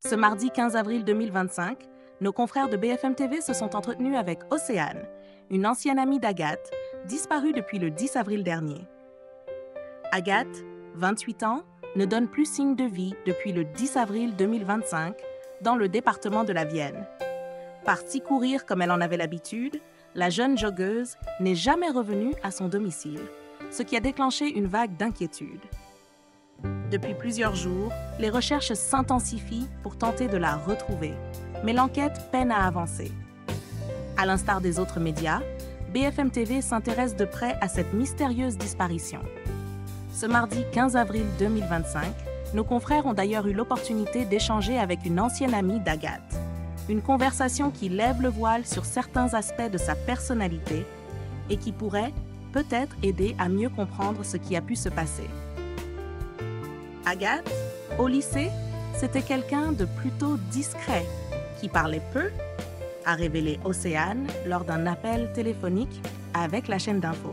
Ce mardi 15 avril 2025, nos confrères de BFM TV se sont entretenus avec Océane, une ancienne amie d'Agathe, disparue depuis le 10 avril dernier. Agathe, 28 ans, ne donne plus signe de vie depuis le 10 avril 2025 dans le département de la Vienne. Partie courir comme elle en avait l'habitude, la jeune joggeuse n'est jamais revenue à son domicile, ce qui a déclenché une vague d'inquiétude. Depuis plusieurs jours, les recherches s'intensifient pour tenter de la retrouver, mais l'enquête peine à avancer. À l'instar des autres médias, BFM TV s'intéresse de près à cette mystérieuse disparition. Ce mardi 15 avril 2025, nos confrères ont d'ailleurs eu l'opportunité d'échanger avec une ancienne amie d'Agathe. Une conversation qui lève le voile sur certains aspects de sa personnalité et qui pourrait, peut-être, aider à mieux comprendre ce qui a pu se passer. Agathe, au lycée, c'était quelqu'un de plutôt discret, qui parlait peu, a révélé Océane lors d'un appel téléphonique avec la chaîne d'info.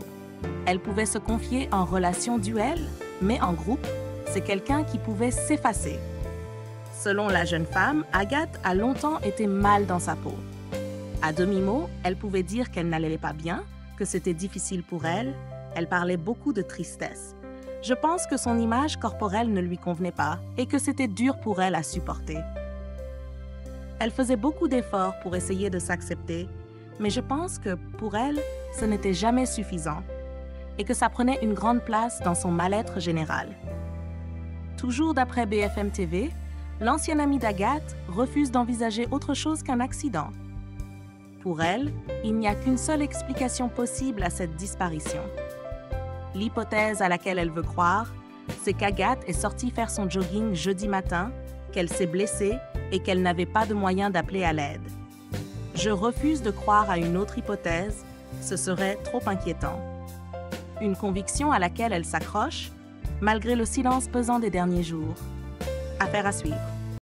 Elle pouvait se confier en relation duel, mais en groupe, c'est quelqu'un qui pouvait s'effacer. Selon la jeune femme, Agathe a longtemps été mal dans sa peau. À demi-mot, elle pouvait dire qu'elle n'allait pas bien, que c'était difficile pour elle, elle parlait beaucoup de tristesse. Je pense que son image corporelle ne lui convenait pas et que c'était dur pour elle à supporter. Elle faisait beaucoup d'efforts pour essayer de s'accepter, mais je pense que pour elle, ce n'était jamais suffisant et que ça prenait une grande place dans son mal-être général. Toujours d'après BFM TV, l'ancienne amie d'Agathe refuse d'envisager autre chose qu'un accident. Pour elle, il n'y a qu'une seule explication possible à cette disparition. L'hypothèse à laquelle elle veut croire, c'est qu'Agathe est sortie faire son jogging jeudi matin, qu'elle s'est blessée et qu'elle n'avait pas de moyen d'appeler à l'aide. Je refuse de croire à une autre hypothèse, ce serait trop inquiétant. Une conviction à laquelle elle s'accroche, malgré le silence pesant des derniers jours. Affaire à suivre.